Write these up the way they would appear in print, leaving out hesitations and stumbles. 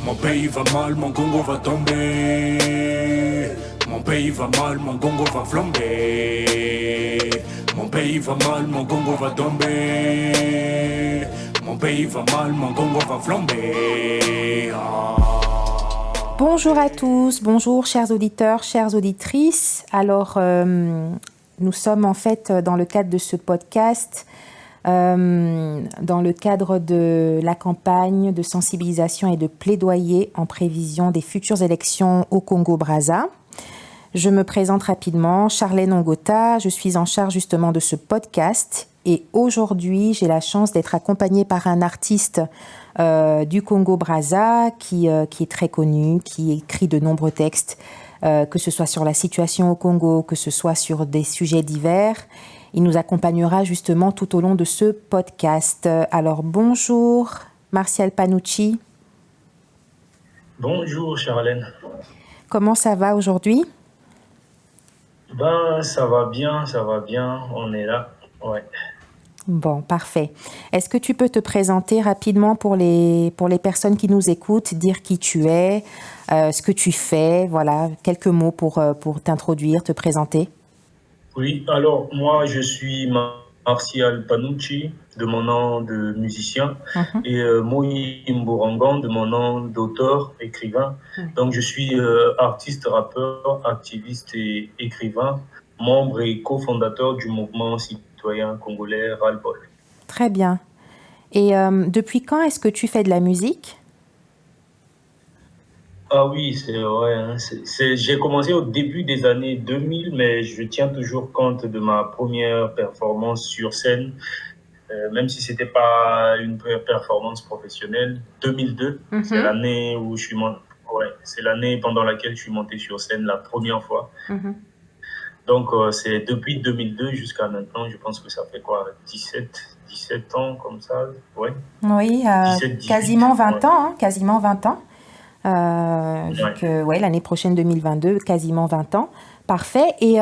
Mon pays va mal, mon Congo va tomber. Mon pays va mal, mon Congo va flamber. Mon pays va mal, mon Congo va tomber. Mon pays va mal, mon Congo va flamber. Bonjour à tous, bonjour chers auditeurs, chères auditrices. Alors, nous sommes en fait dans le cadre de ce podcast, dans le cadre de la campagne de sensibilisation et de plaidoyer en prévision des futures élections au Congo-Brazza. Je me présente rapidement, Charlène Ongota, je suis en charge justement de ce podcast et aujourd'hui j'ai la chance d'être accompagnée par un artiste du Congo-Brazza qui est très connu, qui écrit de nombreux textes, que ce soit sur la situation au Congo, que ce soit sur des sujets divers. Il nous accompagnera justement tout au long de ce podcast. Alors bonjour Martial Panucci. Bonjour Charlène. Comment ça va aujourd'hui ? Ça va bien, on est là, ouais. Bon, parfait. Est-ce que tu peux te présenter rapidement pour les personnes qui nous écoutent, dire qui tu es, ce que tu fais, voilà, quelques mots pour t'introduire, te présenter. Oui, alors moi je suis Martial Panucci, de mon nom de musicien, et Moï Mborangan, de mon nom d'auteur, écrivain. Donc je suis artiste, rappeur, activiste et écrivain, membre et cofondateur du mouvement citoyen congolais Ras-le-Bol. Très bien. Et depuis quand est-ce que tu fais de la musique ? Ah oui, c'est vrai, hein. J'ai commencé au début des années 2000, mais je tiens toujours compte de ma première performance sur scène, même si c'était pas une performance professionnelle. 2002, c'est l'année où je suis monté. Ouais, c'est l'année pendant laquelle je suis monté sur scène la première fois. Donc c'est depuis 2002 jusqu'à maintenant, je pense que ça fait quoi, 17 ans comme ça, ouais. Oui, 17, 18, quasiment 20 ouais. ans, hein, quasiment 20 ans. Vu que l'année prochaine 2022, quasiment 20 ans. Parfait. Et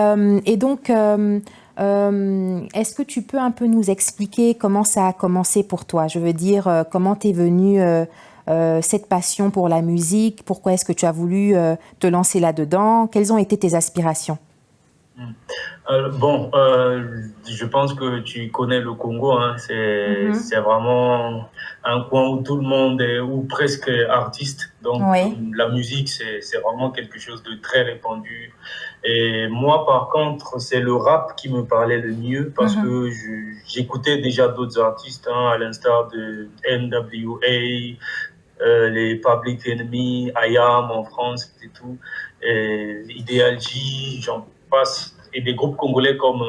donc, est-ce que tu peux un peu nous expliquer comment ça a commencé pour toi ? Je veux dire, comment t'es venue cette passion pour la musique ? Pourquoi est-ce que tu as voulu te lancer là-dedans ? Quelles ont été tes aspirations ? Je pense que tu connais le Congo, hein. C'est vraiment un coin où tout le monde est, ou presque artiste. Donc, la musique, c'est vraiment quelque chose de très répandu. Et moi, par contre, c'est le rap qui me parlait le mieux parce que j'écoutais déjà d'autres artistes, hein, à l'instar de NWA, les Public Enemy, IAM en France et tout, et Ideal J, j'en passe, et des groupes congolais comme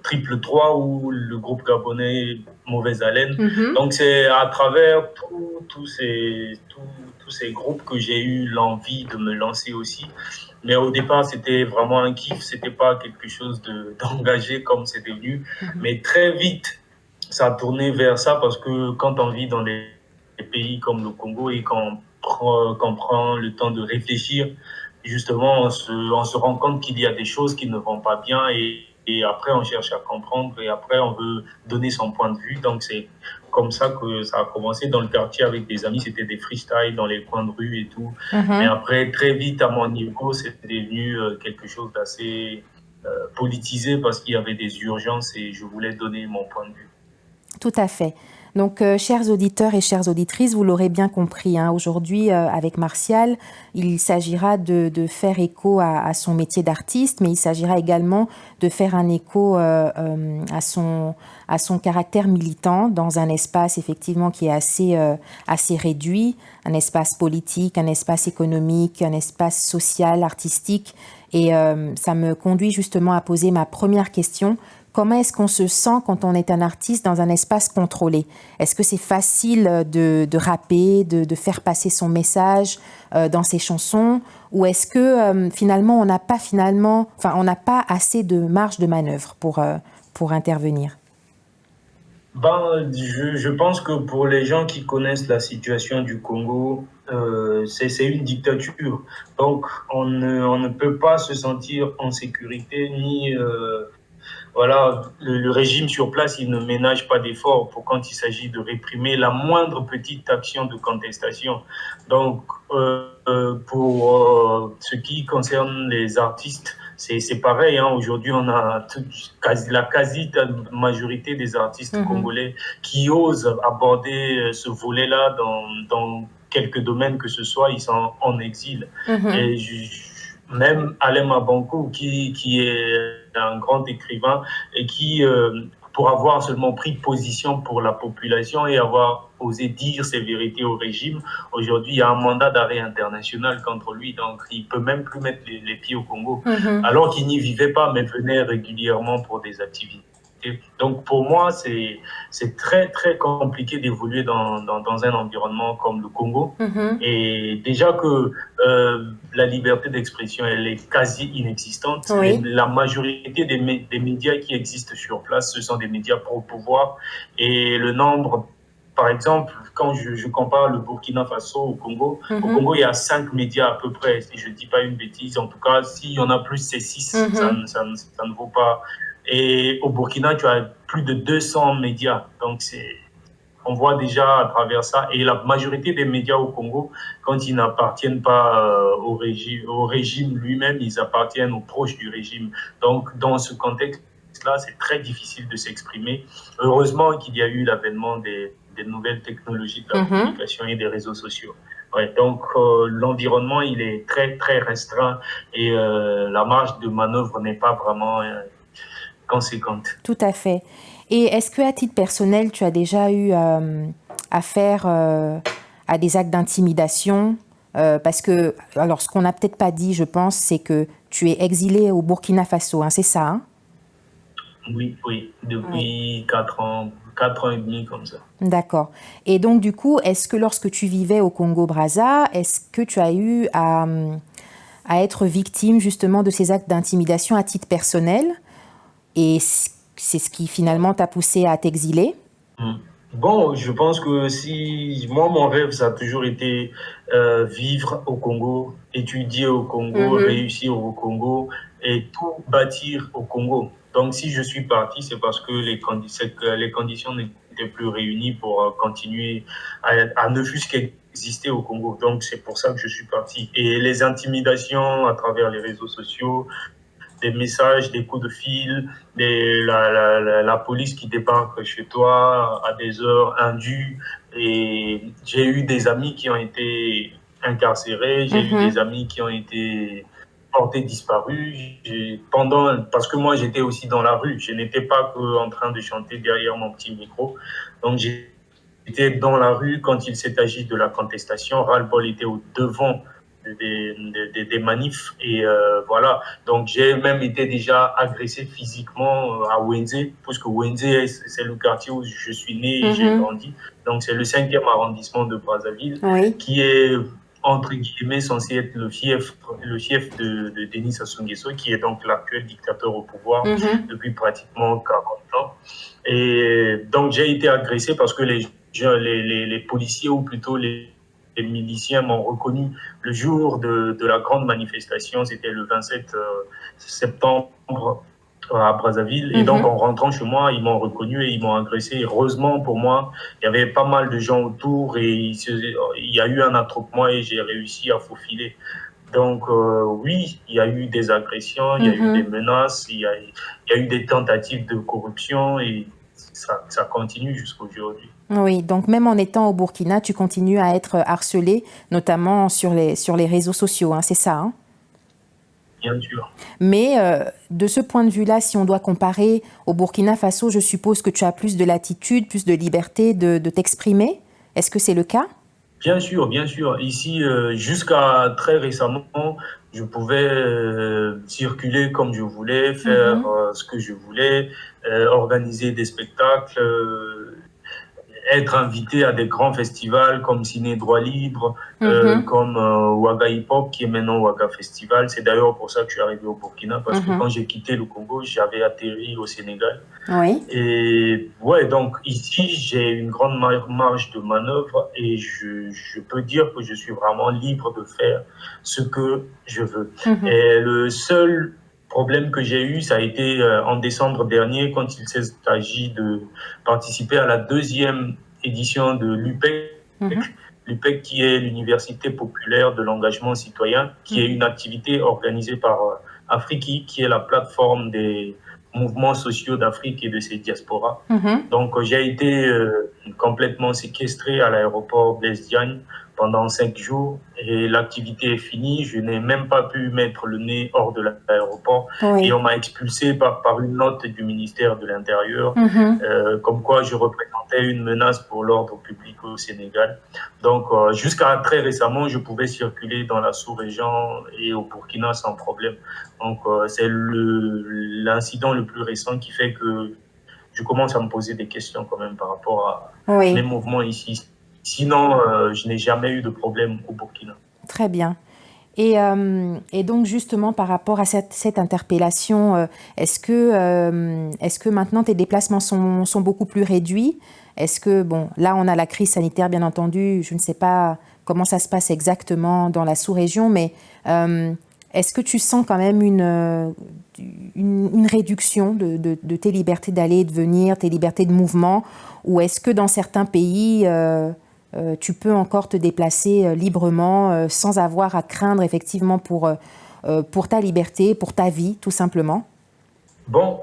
Triple 3 ou le groupe gabonais Mauvaise Haleine. Donc c'est à travers tous ces groupes que j'ai eu l'envie de me lancer aussi. Mais au départ, c'était vraiment un kiff, c'était pas quelque chose d'engagé comme c'est devenu. Mais très vite, ça a tourné vers ça parce que quand on vit dans des pays comme le Congo et qu'on prend le temps de réfléchir, justement, on se rend compte qu'il y a des choses qui ne vont pas bien et après on cherche à comprendre et après on veut donner son point de vue. Donc c'est comme ça que ça a commencé dans le quartier avec des amis, c'était des freestyles dans les coins de rue et tout. Mais après, très vite à mon niveau, c'est devenu quelque chose d'assez politisé parce qu'il y avait des urgences et je voulais donner mon point de vue. Tout à fait. Donc, chers auditeurs et chères auditrices, vous l'aurez bien compris, hein, aujourd'hui, avec Martial, il s'agira de faire écho à son métier d'artiste, mais il s'agira également de faire un écho à son caractère militant dans un espace, effectivement, qui est assez réduit, un espace politique, un espace économique, un espace social, artistique. Et ça me conduit justement à poser ma première question. Comment est-ce qu'on se sent quand on est un artiste dans un espace contrôlé ? Est-ce que c'est facile de rapper, de faire passer son message dans ses chansons ? Ou est-ce que finalement, on n'a pas assez de marge de manœuvre pour intervenir ? Je pense que pour les gens qui connaissent la situation du Congo, c'est une dictature. Donc, on ne peut pas se sentir en sécurité ni voilà, le régime sur place, il ne ménage pas d'efforts pour quand il s'agit de réprimer la moindre petite action de contestation. Donc, pour ce qui concerne les artistes, c'est pareil. Hein. Aujourd'hui, on a la quasi-majorité des artistes congolais qui osent aborder ce volet-là dans quelques domaines que ce soit, ils sont en exil. Et même Alain Mabankou, qui est un grand écrivain et qui, pour avoir seulement pris position pour la population et avoir osé dire ses vérités au régime, aujourd'hui, il y a un mandat d'arrêt international contre lui. Donc, il ne peut même plus mettre les pieds au Congo, alors qu'il n'y vivait pas, mais venait régulièrement pour des activités. Donc, pour moi, c'est très, très compliqué d'évoluer dans un environnement comme le Congo. Et déjà que la liberté d'expression, elle est quasi inexistante. La majorité des médias qui existent sur place, ce sont des médias pro-pouvoir. Et le nombre, par exemple, quand je compare le Burkina Faso au Congo, il y a 5 médias à peu près, si je ne dis pas une bêtise. En tout cas, s'il y en a plus, c'est 6. Ça ne vaut pas. Et au Burkina, tu as plus de 200 médias. Donc, on voit déjà à travers ça. Et la majorité des médias au Congo, quand ils n'appartiennent pas au régime lui-même, ils appartiennent aux proches du régime. Donc, dans ce contexte-là, c'est très difficile de s'exprimer. Heureusement qu'il y a eu l'avènement des nouvelles technologies de la communication et des réseaux sociaux. Ouais, donc, l'environnement, il est très, très restreint et la marge de manœuvre n'est pas vraiment conséquente. Tout à fait. Et est-ce qu'à titre personnel, tu as déjà eu affaire à des actes d'intimidation parce que, alors, ce qu'on n'a peut-être pas dit, je pense, c'est que tu es exilé au Burkina Faso, hein, c'est ça, hein? Oui, depuis 4 ans et demi, comme ça. D'accord. Et donc, du coup, est-ce que lorsque tu vivais au Congo-Brazza, est-ce que tu as eu à être victime justement de ces actes d'intimidation à titre personnel? Et c'est ce qui finalement t'a poussé à t'exiler? Bon, je pense que si moi, mon rêve, ça a toujours été vivre au Congo, étudier au Congo, réussir au Congo et tout bâtir au Congo. Donc, si je suis parti, c'est parce que les conditions n'étaient plus réunies pour continuer à ne fût-ce qu'exister au Congo. Donc, c'est pour ça que je suis parti. Et les intimidations à travers les réseaux sociaux, des messages, des coups de fil, la police qui débarque chez toi à des heures indues. Et j'ai eu des amis qui ont été incarcérés, j'ai eu des amis qui ont été portés disparus. Parce que moi, j'étais aussi dans la rue. Je n'étais pas en train de chanter derrière mon petit micro. Donc, j'étais dans la rue quand il s'est agi de la contestation. Ras-le-bol était au devant des manifs et voilà. Donc j'ai même été déjà agressé physiquement à Wenze, puisque Wenze c'est le quartier où je suis né et j'ai grandi. Donc c'est le 5e arrondissement de Brazzaville, qui est entre guillemets censé être le fief de Denis Sassou Nguesso, qui est donc l'actuel dictateur au pouvoir depuis pratiquement 40 ans. Et donc j'ai été agressé parce que les policiers, ou plutôt les miliciens, m'ont reconnu le jour de la grande manifestation. C'était le 27 septembre à Brazzaville. Et donc, en rentrant chez moi, ils m'ont reconnu et ils m'ont agressé. Heureusement pour moi, il y avait pas mal de gens autour et il y a eu un attroupement et j'ai réussi à faufiler. Donc, oui, il y a eu des agressions, il y a eu des menaces, il y a eu des tentatives de corruption et ça continue jusqu'à aujourd'hui. Oui, donc même en étant au Burkina, tu continues à être harcelé, notamment sur les réseaux sociaux, hein, c'est ça, hein? Bien sûr. Mais de ce point de vue-là, si on doit comparer au Burkina Faso, je suppose que tu as plus de latitude, plus de liberté de t'exprimer. Est-ce que c'est le cas? Bien sûr, bien sûr. Ici, jusqu'à très récemment, je pouvais circuler comme je voulais, faire ce que je voulais, organiser des spectacles, être invité à des grands festivals comme Ciné Droit Libre, comme Ouaga Hip Hop, qui est maintenant Ouaga Festival. C'est d'ailleurs pour ça que je suis arrivé au Burkina, parce que quand j'ai quitté le Congo, j'avais atterri au Sénégal. Oui. Et ouais, donc ici, j'ai une grande marge de manœuvre et je peux dire que je suis vraiment libre de faire ce que je veux. Et le seul problème que j'ai eu, ça a été en décembre dernier, quand il s'agit de participer à la 2e édition de l'UPEC. L'UPEC, qui est l'Université populaire de l'engagement citoyen, qui est une activité organisée par Afriki, qui est la plateforme des mouvements sociaux d'Afrique et de ses diasporas. Donc, j'ai été complètement séquestré à l'aéroport Blaise Diagne pendant 5 jours et l'activité est finie. Je n'ai même pas pu mettre le nez hors de l'aéroport et on m'a expulsé par une note du ministère de l'Intérieur, comme quoi je représentais une menace pour l'ordre public au Sénégal. Donc, jusqu'à très récemment, je pouvais circuler dans la sous-région et au Burkina sans problème. Donc, c'est l'incident le plus récent qui fait que je commence à me poser des questions quand même par rapport à mes mouvements ici. Sinon, je n'ai jamais eu de problème au Burkina. Très bien. Et donc, justement, par rapport à cette interpellation, est-ce que maintenant tes déplacements sont beaucoup plus réduits? Est-ce que, bon, là, on a la crise sanitaire, bien entendu, je ne sais pas comment ça se passe exactement dans la sous-région, mais est-ce que tu sens quand même une réduction de tes libertés d'aller et de venir, tes libertés de mouvement, ou est-ce que dans certains pays, tu peux encore te déplacer librement sans avoir à craindre effectivement pour ta liberté, pour ta vie, tout simplement? Bon,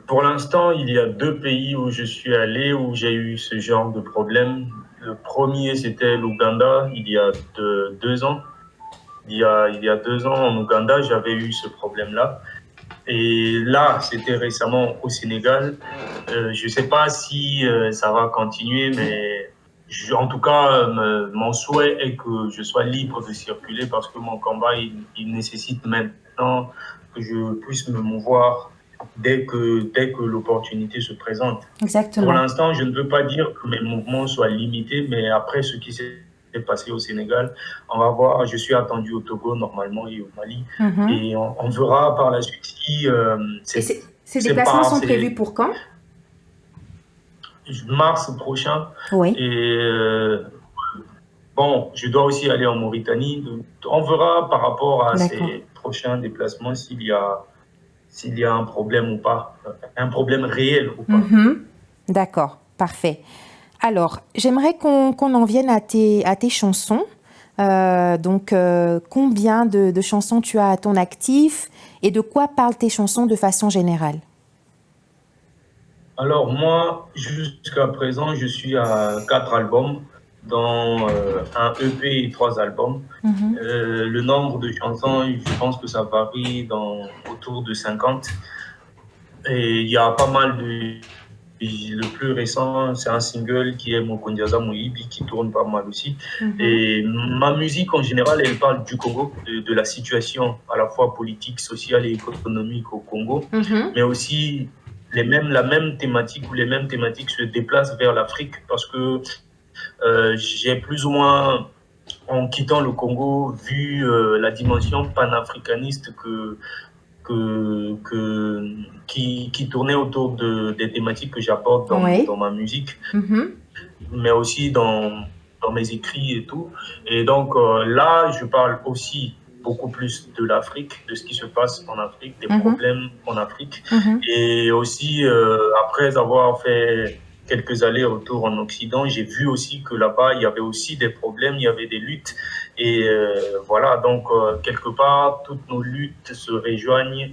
pour l'instant, il y a 2 pays où je suis allé, où j'ai eu ce genre de problème. Le premier, c'était l'Ouganda, il y a 2 ans. Il y a 2 ans, en Ouganda, j'avais eu ce problème-là. Et là, c'était récemment au Sénégal. Je ne sais pas si ça va continuer, mais en tout cas, mon souhait est que je sois libre de circuler parce que mon combat, il nécessite maintenant que je puisse me mouvoir dès que l'opportunité se présente. Exactement. Pour l'instant, je ne veux pas dire que mes mouvements soient limités, mais après ce qui s'est passé au Sénégal, on va voir. Je suis attendu au Togo normalement et au Mali, et on verra par la suite si ces déplacements sont prévus pour quand? Mars prochain. Oui. Et bon, je dois aussi aller en Mauritanie. Donc on verra par rapport à ces prochains déplacements s'il y a un problème ou pas, un problème réel ou pas. D'accord, parfait. Alors, j'aimerais qu'on en vienne à tes chansons. Donc, combien de chansons tu as à ton actif et de quoi parlent tes chansons de façon générale? Alors, moi, jusqu'à présent, je suis à 4 albums, dont un EP et 3 albums. Le nombre de chansons, je pense que ça varie autour de 50. Et il y a pas mal de... Le plus récent, c'est un single qui est Mokondiaza Moyibi, qui tourne pas mal aussi. Et ma musique, en général, elle parle du Congo, de la situation à la fois politique, sociale et économique au Congo, mais aussi la même thématique ou les mêmes thématiques se déplacent vers l'Afrique parce que j'ai plus ou moins, en quittant le Congo, vu la dimension panafricaniste qui tournait autour des thématiques que j'apporte dans ma musique, mais aussi dans mes écrits et tout. Et donc là, je parle aussi beaucoup plus de l'Afrique, de ce qui se passe en Afrique, des problèmes en Afrique. Et aussi, après avoir fait quelques allers-retours en Occident, j'ai vu aussi que là-bas, il y avait aussi des problèmes, il y avait des luttes. Et voilà, donc quelque part, toutes nos luttes se rejoignent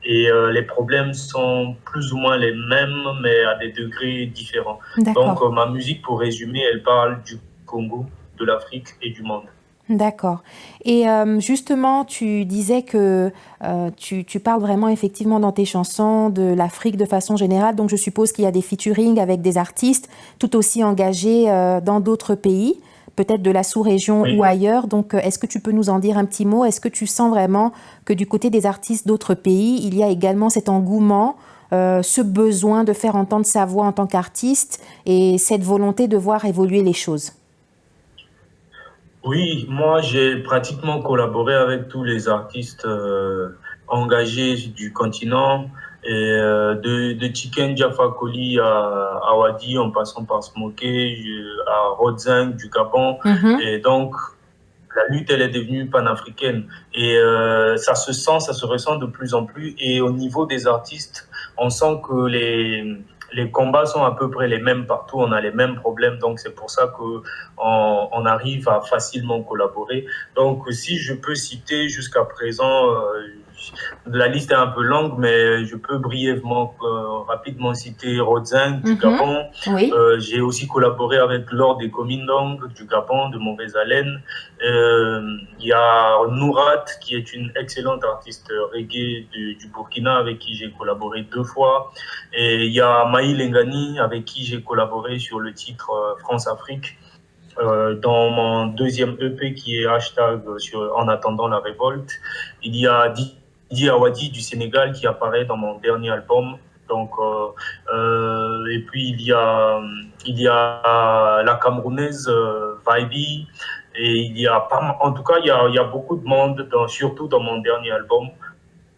et les problèmes sont plus ou moins les mêmes, mais à des degrés différents. Donc ma musique, pour résumer, elle parle du Congo, de l'Afrique et du monde. D'accord. Et justement, tu disais que tu parles vraiment effectivement dans tes chansons de l'Afrique de façon générale. Donc, je suppose qu'il y a des featuring avec des artistes tout aussi engagés dans d'autres pays, peut-être de la sous-région ou ailleurs. Donc, est-ce que tu peux nous en dire un petit mot? Est-ce que tu sens vraiment que du côté des artistes d'autres pays, il y a également cet engouement, ce besoin de faire entendre sa voix en tant qu'artiste et cette volonté de voir évoluer les choses? Oui, moi j'ai pratiquement collaboré avec tous les artistes engagés du continent, et de Chicken Jaffa Koli à Awadi, en passant par Smokey, à Rodzing du Gabon. Et donc la lutte, elle est devenue panafricaine. Et ça se sent, ça se ressent de plus en plus. Et au niveau des artistes, on sent que les combats sont à peu près les mêmes partout, on a les mêmes problèmes, donc c'est pour ça qu'on arrive à facilement collaborer. Donc si je peux citer jusqu'à présent, la liste est un peu longue, mais je peux brièvement, rapidement citer Rodzing du Gabon. Oui. J'ai aussi collaboré avec Lord des Komindong du Gabon, de Mauvaise Haleine. Il y a Nourat, qui est une excellente artiste reggae du Burkina, avec qui j'ai collaboré 2 fois. Et il y a Maï Lengani, avec qui j'ai collaboré sur le titre France-Afrique. Dans mon deuxième EP qui est hashtag En attendant la révolte. Il y a Didi Awadi du Sénégal qui apparaît dans mon dernier album. Donc, et puis il y a la Camerounaise Vibe, et il y a pas, en tout cas il y a beaucoup de monde, surtout dans mon dernier album.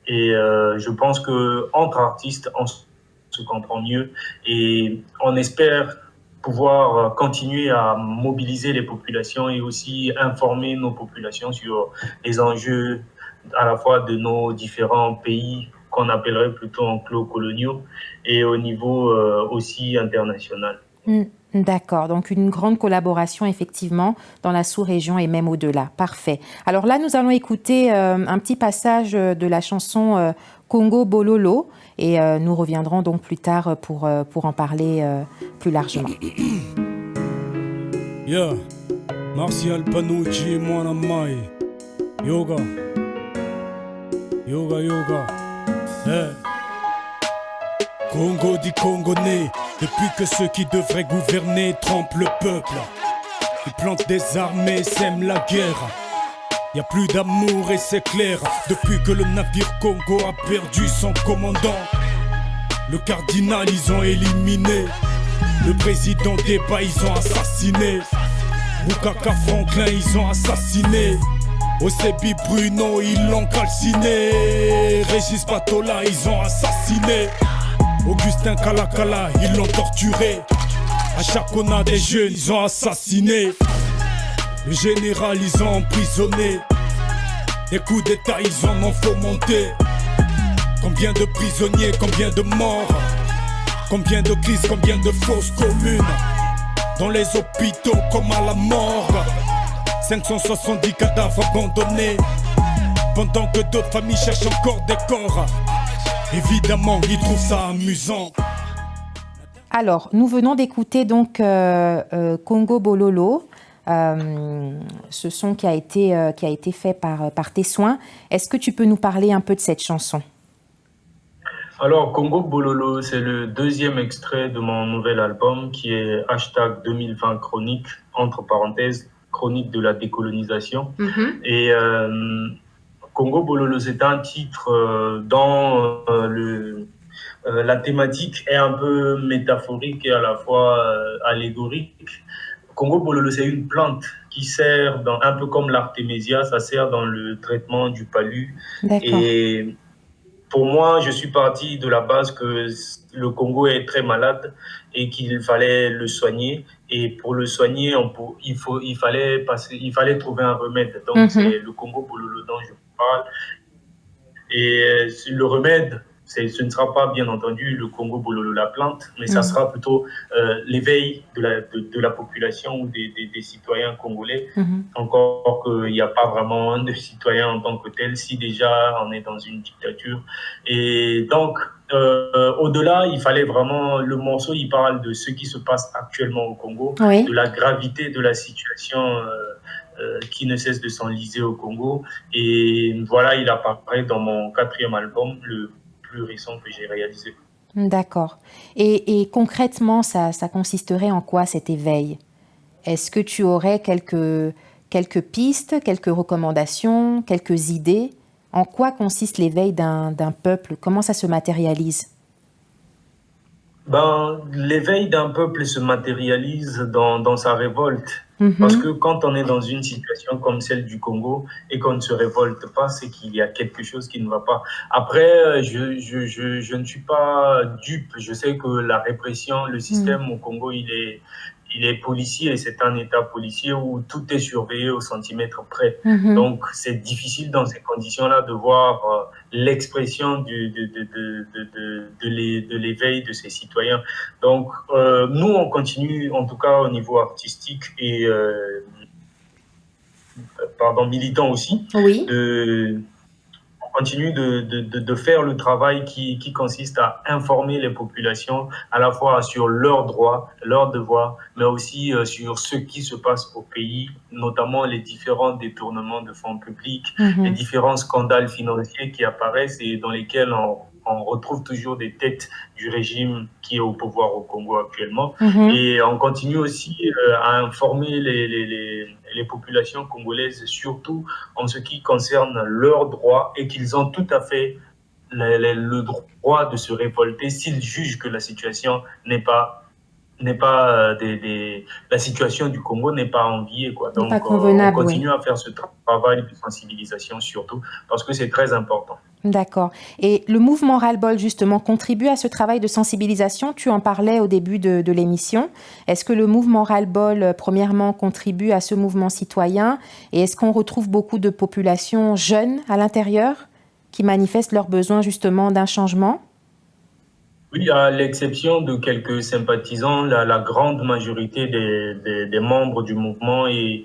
Et je pense que entre artistes on se comprend mieux et on espère pouvoir continuer à mobiliser les populations et aussi informer nos populations sur les enjeux à la fois de nos différents pays qu'on appellerait plutôt enclos-coloniaux et au niveau aussi international. D'accord, donc une grande collaboration effectivement dans la sous-région et même au-delà. Parfait. Alors là, nous allons écouter un petit passage de la chanson Congo Bololo et nous reviendrons donc plus tard pour en parler plus largement. Yeah, Martial Panucci, Mwana Mai, Yoga, Yoga, Yoga, hey. Congo dit Congonais, depuis que ceux qui devraient gouverner trompent le peuple. Ils plantent des armées, sèment la guerre. Y a plus d'amour et c'est clair. Depuis que le navire Congo a perdu son commandant, le cardinal ils ont éliminé, le président Déba ils ont assassiné, Boukaka Franklin ils ont assassiné, Osebi Bruno ils l'ont calciné, Régis Patola ils ont assassiné, Augustin Kalakala ils l'ont torturé, à Chakona des jeunes ils ont assassiné, le général ils ont emprisonné, des coups d'état ils en ont fomenté. Combien de prisonniers, combien de morts, combien de crises, combien de fausses communes, dans les hôpitaux comme à la morgue, 570 cadavres abandonnés, pendant que d'autres familles cherchent encore des corps. Évidemment, ils trouvent ça amusant. Alors, nous venons d'écouter donc Congo Bololo, ce son qui a été fait par tes soins. Est-ce que tu peux nous parler un peu de cette chanson ? Alors, Congo Bololo, c'est le deuxième extrait de mon nouvel album qui est hashtag 2020 chronique, entre parenthèses, chronique de la décolonisation. Et Congo Bololo, c'est un titre dont la thématique est un peu métaphorique et à la fois allégorique. Congo Bololo, c'est une plante qui sert, un peu comme l'artémisia, ça sert dans le traitement du palu. Et pour moi, je suis parti de la base que le Congo est très malade et qu'il fallait le soigner. Et pour le soigner, il fallait trouver un remède. Donc, c'est le Congo Bololo dont je parle. Et le remède, ce ne sera pas, bien entendu, le Congo Bololo, la plante, mais ça sera plutôt l'éveil de la population ou des citoyens congolais. Encore qu'il n'y a pas vraiment de citoyens en tant que tels, si déjà on est dans une dictature. Et donc, au-delà, il fallait vraiment... Le morceau, il parle de ce qui se passe actuellement au Congo, de la gravité de la situation qui ne cesse de s'enliser au Congo. Et voilà, il apparaît dans mon 4e album, le plus récent que j'ai réalisé. D'accord. Et concrètement, ça consisterait en quoi cet éveil ? Est-ce que tu aurais quelques pistes, quelques recommandations, quelques idées ? En quoi consiste l'éveil d'un peuple ? Comment ça se matérialise ? L'éveil d'un peuple se matérialise dans sa révolte. Parce que quand on est dans une situation comme celle du Congo et qu'on ne se révolte pas, c'est qu'il y a quelque chose qui ne va pas. Après, je ne suis pas dupe. Je sais que la répression, le système au Congo, il il est policier et c'est un État policier où tout est surveillé au centimètre près. Donc, c'est difficile dans ces conditions-là de voir l'expression de l'éveil de ces citoyens. Donc, nous, on continue, en tout cas au niveau artistique et militant aussi, oui. On continue de faire le travail qui consiste à informer les populations à la fois sur leurs droits, leurs devoirs, mais aussi sur ce qui se passe au pays, notamment les différents détournements de fonds publics, les différents scandales financiers qui apparaissent et dans lesquels on retrouve toujours des têtes du régime qui est au pouvoir au Congo actuellement. Et on continue aussi à informer les populations congolaises, surtout en ce qui concerne leurs droits et qu'ils ont tout à fait le droit de se révolter s'ils jugent que la situation la situation du Congo n'est pas enviée, quoi. Donc, on continue à faire ce travail de sensibilisation surtout parce que c'est très important. D'accord. Et le mouvement Ras-le-Bol, justement, contribue à ce travail de sensibilisation. Tu en parlais au début de l'émission. Est-ce que le mouvement Ras-le-Bol, premièrement, contribue à ce mouvement citoyen? Et est-ce qu'on retrouve beaucoup de populations jeunes à l'intérieur qui manifestent leur besoin, justement, d'un changement? Oui, à l'exception de quelques sympathisants, la grande majorité des membres du mouvement est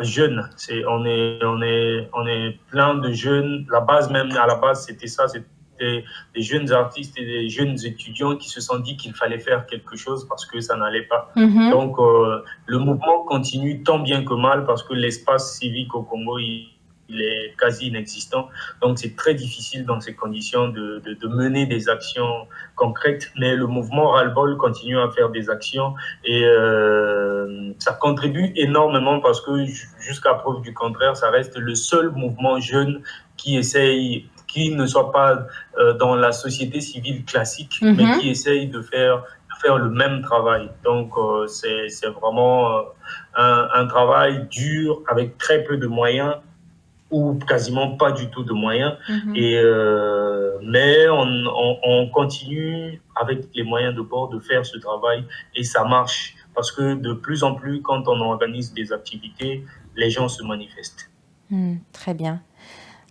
jeunes. On est plein de jeunes. À la base, c'était ça. C'était des jeunes artistes et des jeunes étudiants qui se sont dit qu'il fallait faire quelque chose parce que ça n'allait pas. Donc, le mouvement continue tant bien que mal parce que l'espace civique au Congo, il est quasi inexistant. Donc, c'est très difficile dans ces conditions de mener des actions concrètes. Mais le mouvement Ras-le-Bol continue à faire des actions et ça contribue énormément parce que jusqu'à preuve du contraire, ça reste le seul mouvement jeune qui ne soit pas dans la société civile classique, mais qui essaye de faire le même travail. Donc, c'est vraiment un travail dur avec très peu de moyens ou quasiment pas du tout de moyens. Mais on continue avec les moyens de bord de faire ce travail et ça marche parce que de plus en plus, quand on organise des activités, les gens se manifestent. Très bien.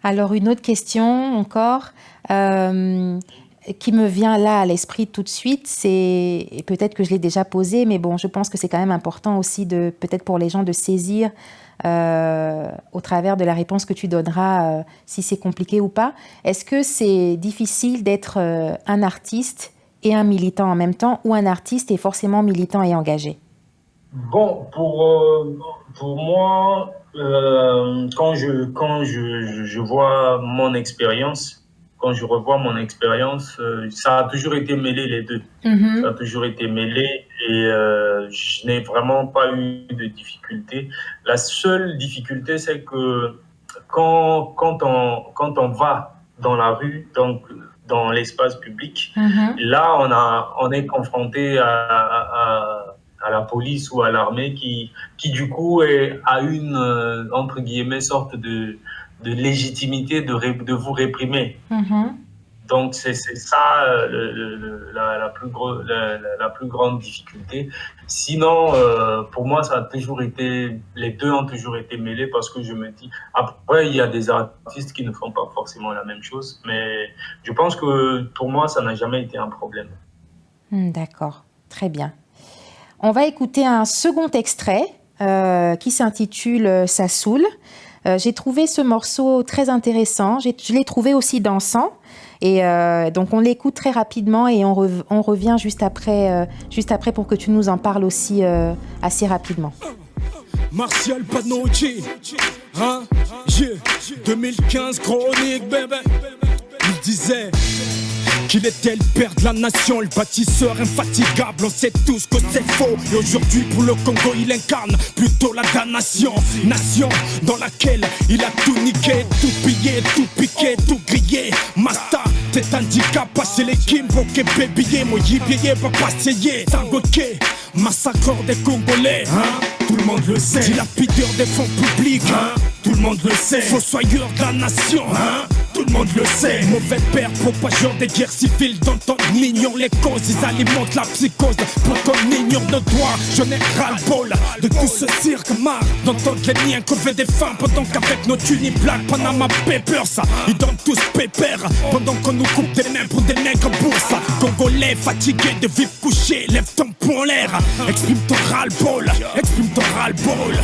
Alors, une autre question encore qui me vient là à l'esprit tout de suite, et peut-être que je l'ai déjà posée, mais bon, je pense que c'est quand même important aussi peut-être pour les gens de saisir au travers de la réponse que tu donneras, si c'est compliqué ou pas. Est-ce que c'est difficile d'être un artiste et un militant en même temps, ou un artiste est forcément militant et engagé? Bon, pour moi, quand je vois mon expérience, quand je revois mon expérience, ça a toujours été mêlé les deux. Ça a toujours été mêlé et je n'ai vraiment pas eu de difficulté. La seule difficulté, c'est que quand on va dans la rue, donc dans l'espace public, là, on est confronté à la police ou à l'armée qui du coup a une, entre guillemets, sorte de légitimité de vous réprimer. Donc, c'est ça la plus grande difficulté. Sinon, pour moi, les deux ont toujours été mêlés parce que je me dis, après, il y a des artistes qui ne font pas forcément la même chose, mais je pense que pour moi, ça n'a jamais été un problème. D'accord, très bien. On va écouter un second extrait qui s'intitule « Ça saoule ». J'ai trouvé ce morceau très intéressant, je l'ai trouvé aussi dansant. Et donc on l'écoute très rapidement et on revient juste après pour que tu nous en parles aussi assez rapidement. Martial Panocci, hein, 2015 chronique, bébé. Il disait qu'il était le père de la nation, le bâtisseur infatigable. On sait tous que c'est faux. Et aujourd'hui pour le Congo il incarne plutôt la damnation. Nation dans laquelle il a tout niqué, tout pillé, tout piqué, tout grillé. Masta, t'es handicap, passer les kimbo, que bébé, moi y payé, pas passer. Sangoke, massacreur des Congolais, hein, tout le monde le sait. Dilapideur des fonds publics, hein, tout le monde le sait. Fossoyeur de la nation, hein, tout le monde le sait. Mauvais père, propageur des guerres civiles dont on ignore les causes. Ils alimentent la psychose pour qu'on ignore nos droits. Je n'ai ras-le-bol de tout ce cirque marre d'entendre les miens crever des femmes pendant qu'avec nos tunis black Panama Papers, ils donnent tous pépère pendant qu'on nous coupe des mains pour des nègres bourses. Congolais fatigués de vivre couchés, lève ton poing en l'air, exprime ton ras-le-bol, exprime ton ras-le-bol.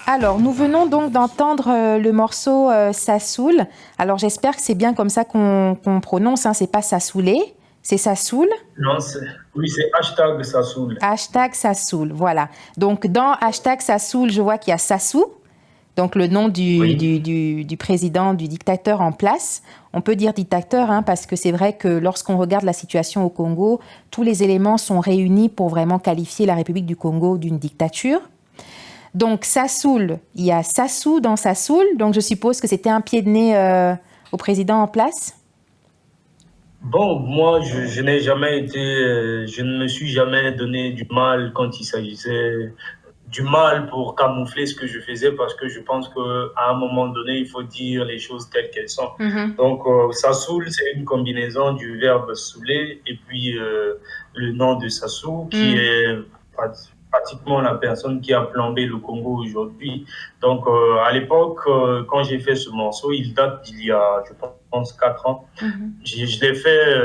Alors, nous venons donc d'entendre le morceau Sassoul. Alors, j'espère que c'est bien comme ça qu'on prononce, hein. C'est pas Sassoulé, c'est Sassoul. Non, oui, c'est hashtag Sassoul. Hashtag Sassoul, voilà. Donc, dans hashtag Sassoul, je vois qu'il y a Sassou, donc le nom du président, du dictateur en place. On peut dire dictateur, hein, parce que c'est vrai que lorsqu'on regarde la situation au Congo, tous les éléments sont réunis pour vraiment qualifier la République du Congo d'une dictature. Donc, Sassoul, il y a Sassou dans Sassoul. Donc, je suppose que c'était un pied de nez au président en place. Bon, moi, je n'ai jamais été, je ne me suis jamais donné du mal quand il s'agissait du mal pour camoufler ce que je faisais, parce que je pense qu'à un moment donné, il faut dire les choses telles qu'elles sont. Donc, Sassoul, c'est une combinaison du verbe saouler et puis le nom de Sassou, qui est pratiquement la personne qui a plombé le Congo aujourd'hui. Donc, à l'époque, quand j'ai fait ce morceau, il date d'il y a, je pense, 4 ans. Je l'ai fait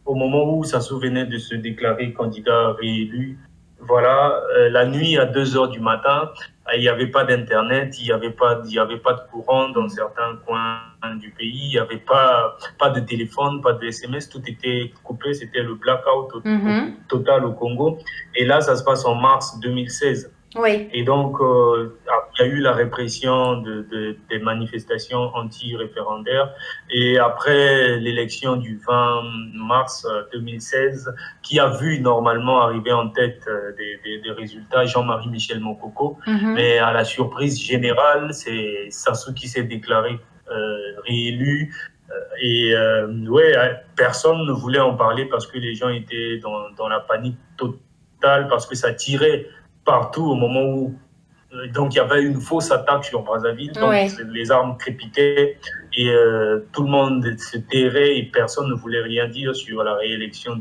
au moment où Sassou venait de se déclarer candidat réélu. Voilà, la nuit à 2 heures du matin, il n'y avait pas d'internet, il n'y avait pas de courant dans certains coins du pays, il n'y avait pas de téléphone, pas de SMS, tout était coupé, c'était le blackout total au Congo. Et là, ça se passe en mars 2016. Oui. Et donc, il y a eu la répression des manifestations anti-référendaires. Et après l'élection du 20 mars 2016, qui a vu normalement arriver en tête des résultats Jean-Marie Michel Mokoko. Mais à la surprise générale, c'est Sassou qui s'est déclaré réélu. Personne ne voulait en parler parce que les gens étaient dans la panique totale, parce que ça tirait partout au moment où donc il y avait une fausse attaque sur Brazzaville, donc les armes crépitaient et tout le monde se tairait et personne ne voulait rien dire sur la réélection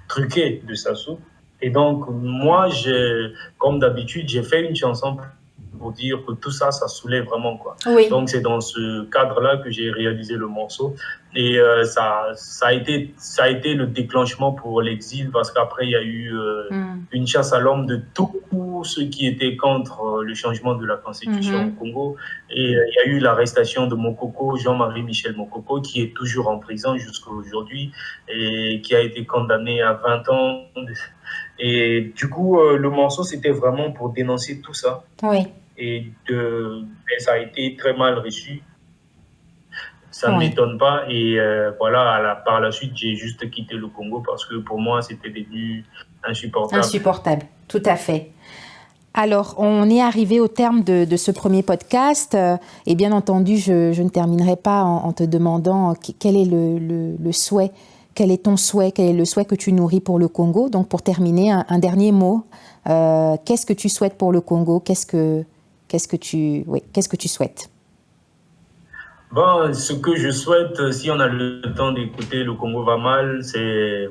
truquée de Sassou. Et donc moi, comme d'habitude, j'ai fait une chanson pour dire que tout ça, ça saoulait vraiment, quoi. Oui. Donc c'est dans ce cadre-là que j'ai réalisé le morceau. Et ça a été le déclenchement pour l'exil, parce qu'après il y a eu une chasse à l'homme de tous ceux qui étaient contre le changement de la constitution au Congo. Et il y a eu l'arrestation de Mokoko, Jean-Marie Michel Mokoko, qui est toujours en prison jusqu'à aujourd'hui et qui a été condamné à 20 ans. Et du coup, le morceau, c'était vraiment pour dénoncer tout ça. Oui. Et ça a été très mal reçu. Ça ne m'étonne pas. Et voilà, par la suite, j'ai juste quitté le Congo parce que pour moi, c'était devenu insupportable. Insupportable, tout à fait. Alors, on est arrivé au terme de ce premier podcast. Et bien entendu, je ne terminerai pas en te demandant quel est le souhait, quel est ton souhait, quel est le souhait que tu nourris pour le Congo. Donc, pour terminer, un dernier mot. Qu'est-ce que tu souhaites pour le Congo ? Qu'est-ce que tu souhaites ? Bon, ce que je souhaite, si on a le temps d'écouter Le Congo va mal, c'est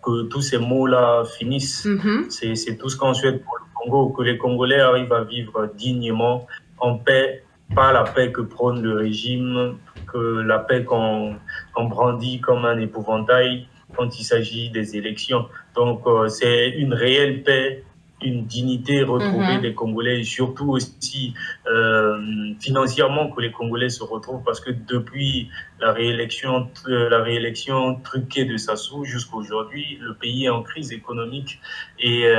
que tous ces mots-là finissent. C'est tout ce qu'on souhaite pour le Congo, que les Congolais arrivent à vivre dignement, en paix, pas la paix que prône le régime, que la paix qu'on brandit comme un épouvantail quand il s'agit des élections. Donc, c'est une réelle paix, une dignité retrouvée des Congolais, et surtout aussi financièrement que les Congolais se retrouvent, parce que depuis la réélection truquée de Sassou jusqu'à aujourd'hui, le pays est en crise économique et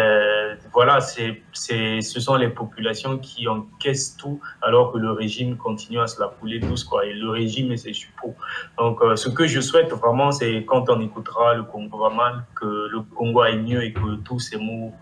voilà, ce sont les populations qui encaissent tout alors que le régime continue à se la couler douce, quoi, et le régime et ses suppôts. Donc ce que je souhaite vraiment, c'est quand on écoutera Le Congo va mal, que le Congo aille mieux et que tous ces mots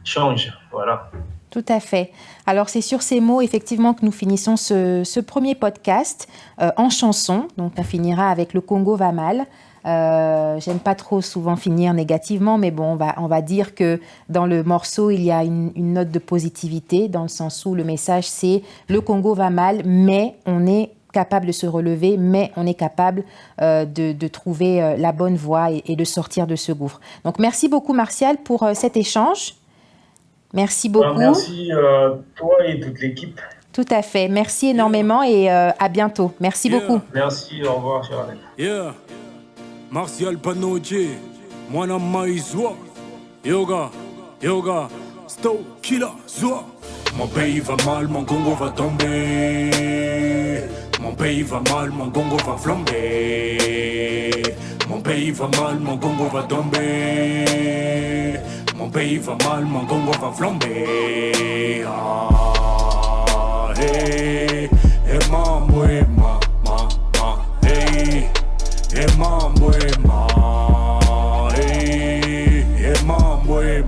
change, voilà. Tout à fait. Alors, c'est sur ces mots, effectivement, que nous finissons ce premier podcast en chanson. Donc, on finira avec Le Congo va mal. J'aime pas trop souvent finir négativement, mais bon, on va dire que dans le morceau, il y a une note de positivité, dans le sens où le message, c'est le Congo va mal, mais on est capable de se relever, mais on est capable de trouver la bonne voie et de sortir de ce gouffre. Donc, merci beaucoup, Martial, pour cet échange. Merci beaucoup. Merci toi et toute l'équipe. Tout à fait. Merci énormément et à bientôt. Merci beaucoup. Merci, au revoir, cher ami. Yeah. Martial Panoji, Mwana Maizwa, Yoga, Stow, Killer, Zwa. Mon pays va mal, mon Congo va tomber. Mon pays va mal, mon Congo va flamber. Mon pays va mal, mon Congo va tomber. Mon pays va mal, mon Congo va flamber. Ah, hey, hey, mambo, hey, hey, mambo, hey, hey, mambo, hey,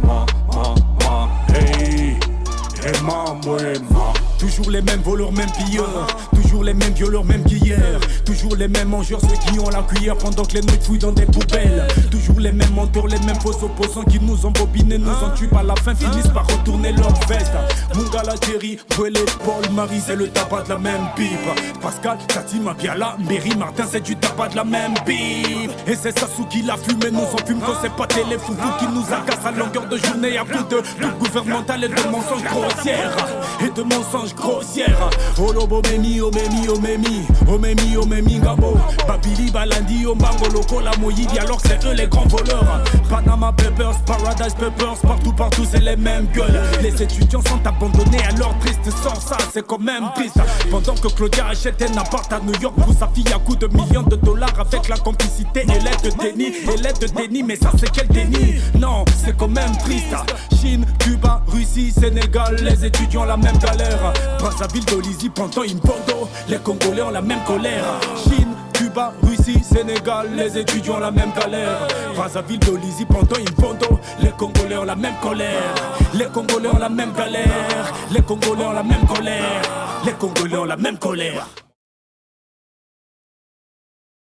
hey, mambo. Toujours les mêmes voleurs, mêmes pilleurs. Toujours les mêmes violeurs, même qu'hier. Toujours les mêmes mangeurs, ceux qui ont la cuillère pendant que l'ennemi fouille dans des poubelles. Toujours les mêmes menteurs, les mêmes faux opposants qui nous ont bobinés, nous en tuent à la fin, finissent par retourner leur veste. Mungala, Thierry, Brûlé, Paul, Marie, c'est le tabac de la même pipe. Pascal, Tati, Mabiala, Berry, Martin, c'est du tabac de la même pipe. Et c'est Sassou qui l'a fumé, nous en fume quand c'est pas téléfoufou qui nous agace à longueur de journée. À bout de pute gouvernementale et de mensonges grossières. Et de mensonges grossières. Olobo, Memi, Omemi, Omemi, Omemi, Omemi, Gabo, Babili, Balandi, Ombango, Loco, la Moïdi, alors que c'est eux les grands voleurs. Panama Papers, Paradise Papers, partout c'est les mêmes gueules. Les étudiants sont abandonnés à leur triste sort, ça c'est quand même triste. Pendant que Claudia achète un appart à New York pour sa fille à coups de millions de dollars avec la complicité et l'aide de déni, mais ça c'est quel déni? Non, c'est quand même triste. Chine, Cuba, Russie, Sénégal, les étudiants la même galère. Brazzaville, Dolisie, Pantin, Impondo, les Congolais ont la même colère. Chine, Cuba, Russie, Sénégal, les étudiants ont la même galère. Brazzaville, Dolisie, Pantin, Impondo, les Congolais ont la même colère. Les Congolais ont la même galère. Les Congolais ont la même colère. Les Congolais ont la même colère.